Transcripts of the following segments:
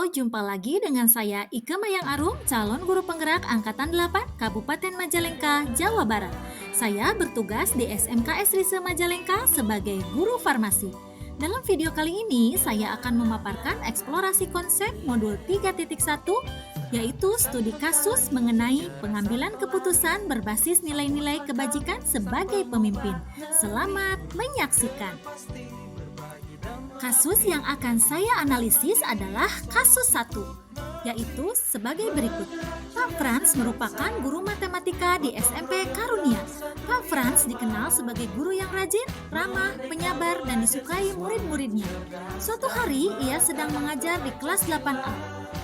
Halo, jumpa lagi dengan saya Ike Mayang Arum, calon guru penggerak Angkatan 8 Kabupaten Majalengka, Jawa Barat. Saya bertugas di SMKS Rise Majalengka sebagai guru farmasi. Dalam video kali ini, saya akan memaparkan eksplorasi konsep modul 3.1, yaitu studi kasus mengenai pengambilan keputusan berbasis nilai-nilai kebajikan sebagai pemimpin. Selamat menyaksikan. Kasus yang akan saya analisis adalah kasus 1, yaitu sebagai berikut. Pak Frans merupakan guru matematika di SMP Karunia. Pak Frans dikenal sebagai guru yang rajin, ramah, penyabar, dan disukai murid-muridnya. Suatu hari, ia sedang mengajar di kelas 8A.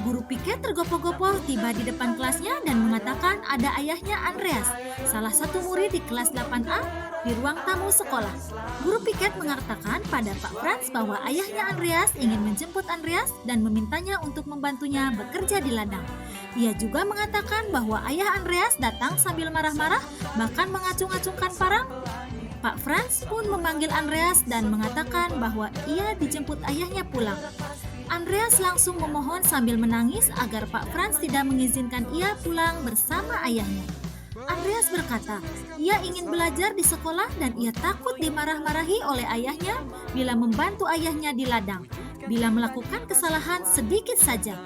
Guru piket tergopoh-gopoh tiba di depan kelasnya dan mengatakan ada ayahnya Andreas, salah satu murid di kelas 8A, di ruang tamu sekolah. Guru piket mengatakan pada Pak Frans bahwa ayahnya Andreas ingin menjemput Andreas dan memintanya untuk membantunya bekerja di ladang. Ia juga mengatakan bahwa ayah Andreas datang sambil marah-marah, bahkan mengacung-acungkan parang. Pak Frans pun memanggil Andreas dan mengatakan bahwa ia dijemput ayahnya pulang. Andreas langsung memohon sambil menangis agar Pak Frans tidak mengizinkan ia pulang bersama ayahnya. Andreas berkata, ia ingin belajar di sekolah dan ia takut dimarah-marahi oleh ayahnya bila membantu ayahnya di ladang, bila melakukan kesalahan sedikit saja.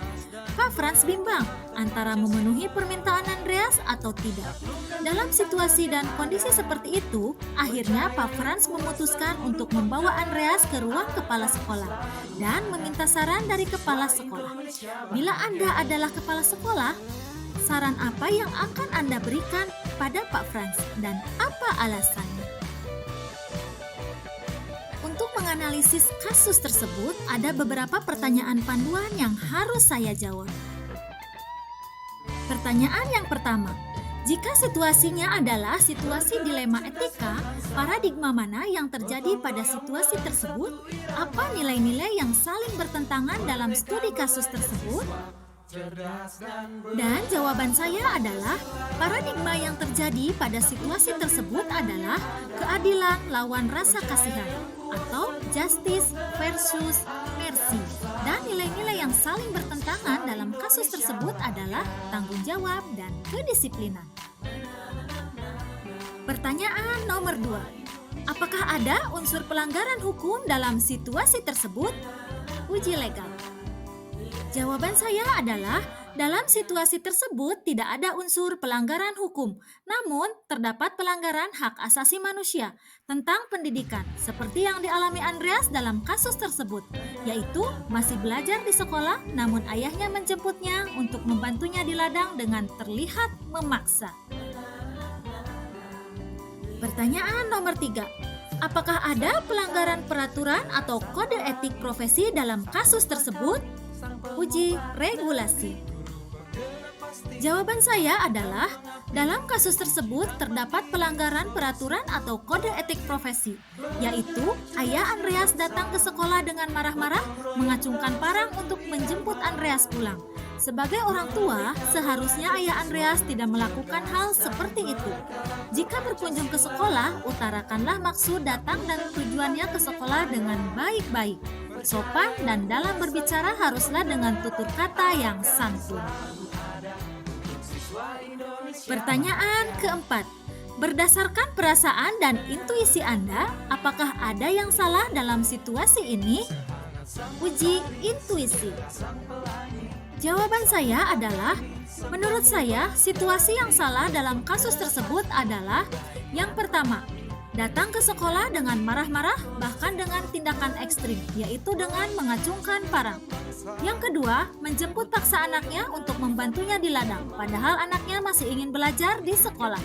Pak Frans bimbang antara memenuhi permintaan Andreas atau tidak. Dalam situasi dan kondisi seperti itu, akhirnya Pak Frans memutuskan untuk membawa Andreas ke ruang kepala sekolah dan meminta saran dari kepala sekolah. Bila Anda adalah kepala sekolah, saran apa yang akan Anda berikan pada Pak Frans dan apa alasannya? Untuk menganalisis kasus tersebut, ada beberapa pertanyaan panduan yang harus saya jawab. Pertanyaan yang pertama, jika situasinya adalah situasi dilema etika, paradigma mana yang terjadi pada situasi tersebut? Apa nilai-nilai yang saling bertentangan dalam studi kasus tersebut? Dan jawaban saya adalah paradigma yang terjadi pada situasi tersebut adalah keadilan lawan rasa kasihan atau justice versus mercy. Dan nilai-nilai yang saling bertentangan dalam kasus tersebut adalah tanggung jawab dan kedisiplinan. Pertanyaan nomor 2. Apakah ada unsur pelanggaran hukum dalam situasi tersebut? Uji legal. Jawaban saya adalah, dalam situasi tersebut tidak ada unsur pelanggaran hukum, namun terdapat pelanggaran hak asasi manusia tentang pendidikan, seperti yang dialami Andreas dalam kasus tersebut, yaitu masih belajar di sekolah, namun ayahnya menjemputnya untuk membantunya di ladang dengan terlihat memaksa. Pertanyaan nomor 3. Apakah ada pelanggaran peraturan atau kode etik profesi dalam kasus tersebut? Uji regulasi. Jawaban saya adalah, dalam kasus tersebut terdapat pelanggaran peraturan atau kode etik profesi, yaitu ayah Andreas datang ke sekolah dengan marah-marah, mengacungkan parang untuk menjemput Andreas pulang. Sebagai orang tua, seharusnya ayah Andreas tidak melakukan hal seperti itu. Jika berkunjung ke sekolah, utarakanlah maksud datang dan tujuannya ke sekolah dengan baik-baik, sopan, dan dalam berbicara haruslah dengan tutur kata yang santun. Pertanyaan keempat. Berdasarkan perasaan dan intuisi Anda, apakah ada yang salah dalam situasi ini? Uji intuisi. Jawaban saya adalah, menurut saya, situasi yang salah dalam kasus tersebut adalah yang pertama, datang ke sekolah dengan marah-marah, bahkan dengan tindakan ekstrim, yaitu dengan mengacungkan parang. Yang kedua, menjemput paksa anaknya untuk membantunya di ladang, padahal anaknya masih ingin belajar di sekolah.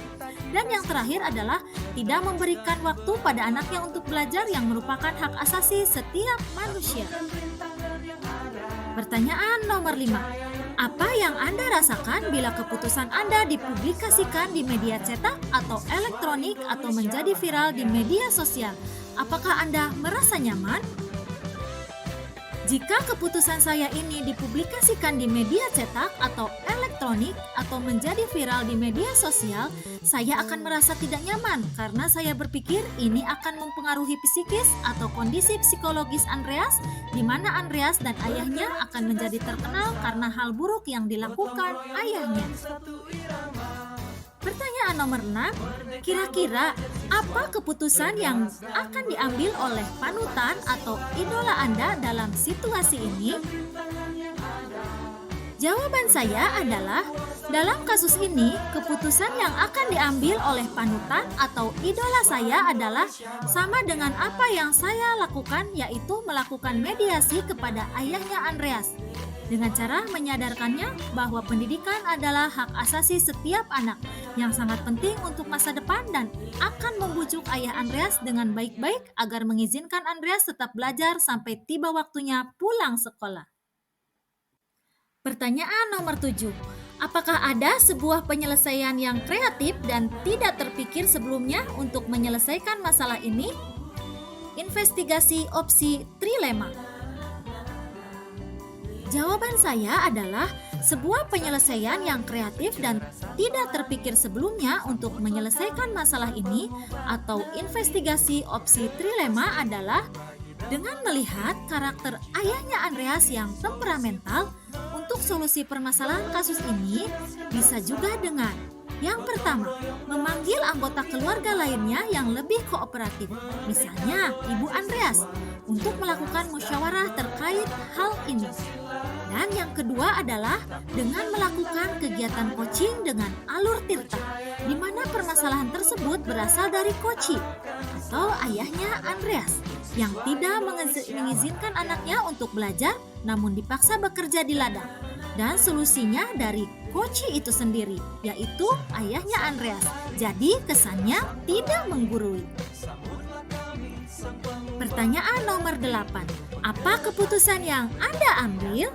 Dan yang terakhir adalah tidak memberikan waktu pada anaknya untuk belajar yang merupakan hak asasi setiap manusia. Pertanyaan nomor 5. Apa yang Anda rasakan bila keputusan Anda dipublikasikan di media cetak atau elektronik atau menjadi viral di media sosial? Apakah Anda merasa nyaman? Jika keputusan saya ini dipublikasikan di media cetak atau elektronik, elektronik atau menjadi viral di media sosial, saya akan merasa tidak nyaman karena saya berpikir ini akan mempengaruhi psikis atau kondisi psikologis Andreas, di mana Andreas dan ayahnya akan menjadi terkenal karena hal buruk yang dilakukan ayahnya. Pertanyaan nomor 6, kira-kira apa keputusan yang akan diambil oleh panutan atau idola Anda dalam situasi ini? Jawaban saya adalah, dalam kasus ini, keputusan yang akan diambil oleh panutan atau idola saya adalah sama dengan apa yang saya lakukan, yaitu melakukan mediasi kepada ayahnya Andreas. Dengan cara menyadarkannya bahwa pendidikan adalah hak asasi setiap anak yang sangat penting untuk masa depan dan akan membujuk ayah Andreas dengan baik-baik agar mengizinkan Andreas tetap belajar sampai tiba waktunya pulang sekolah. Pertanyaan nomor 7. Apakah ada sebuah penyelesaian yang kreatif dan tidak terpikir sebelumnya untuk menyelesaikan masalah ini? Investigasi opsi trilema. Jawaban saya adalah sebuah penyelesaian yang kreatif dan tidak terpikir sebelumnya untuk menyelesaikan masalah ini atau investigasi opsi trilema adalah dengan melihat karakter ayahnya Andreas yang temperamental. Untuk solusi permasalahan kasus ini bisa juga dengan yang pertama, memanggil anggota keluarga lainnya yang lebih kooperatif, misalnya Ibu Andreas, untuk melakukan musyawarah terkait hal ini. Dan yang kedua adalah dengan melakukan kegiatan coaching dengan alur Tirta, di mana permasalahan tersebut berasal dari Koci atau ayahnya Andreas yang tidak mengizinkan anaknya untuk belajar namun dipaksa bekerja di ladang. Dan solusinya dari Koci itu sendiri, yaitu ayahnya Andreas. Jadi kesannya tidak menggurui. Pertanyaan nomor 8. Apa keputusan yang Anda ambil?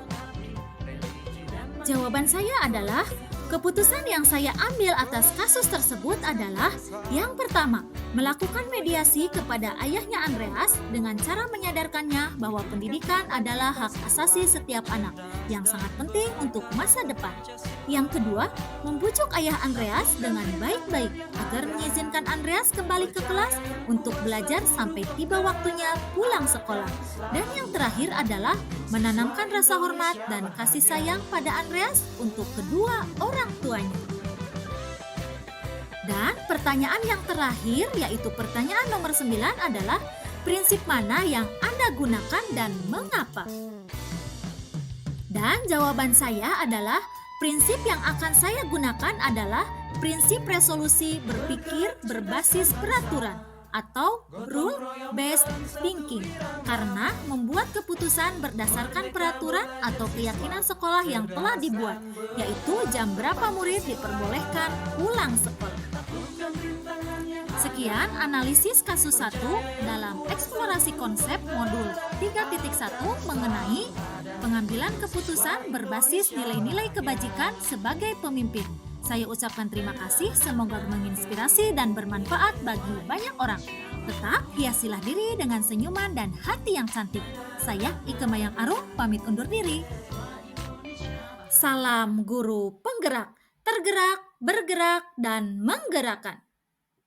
Jawaban saya adalah, keputusan yang saya ambil atas kasus tersebut adalah yang pertama, melakukan mediasi kepada ayahnya Andreas dengan cara menyadarkannya bahwa pendidikan adalah hak asasi setiap anak yang sangat penting untuk masa depan. Yang kedua, membujuk ayah Andreas dengan baik-baik agar mengizinkan Andreas kembali ke kelas untuk belajar sampai tiba waktunya pulang sekolah. Dan yang terakhir adalah menanamkan rasa hormat dan kasih sayang pada Andreas untuk kedua orang tuanya. Dan pertanyaan yang terakhir, yaitu pertanyaan nomor 9 adalah prinsip mana yang Anda gunakan dan mengapa? Dan jawaban saya adalah prinsip yang akan saya gunakan adalah prinsip resolusi berpikir berbasis peraturan atau rule-based thinking, karena membuat keputusan berdasarkan peraturan atau keyakinan sekolah yang telah dibuat, yaitu jam berapa murid diperbolehkan pulang sekolah. Sekian analisis kasus 1 dalam eksplorasi konsep modul 3.1 mengenai pengambilan keputusan berbasis nilai-nilai kebajikan sebagai pemimpin. Saya ucapkan terima kasih, semoga menginspirasi dan bermanfaat bagi banyak orang. Tetap hiasilah diri dengan senyuman dan hati yang cantik. Saya Ike Mayang Arum, pamit undur diri. Salam guru penggerak, tergerak, bergerak, dan menggerakkan.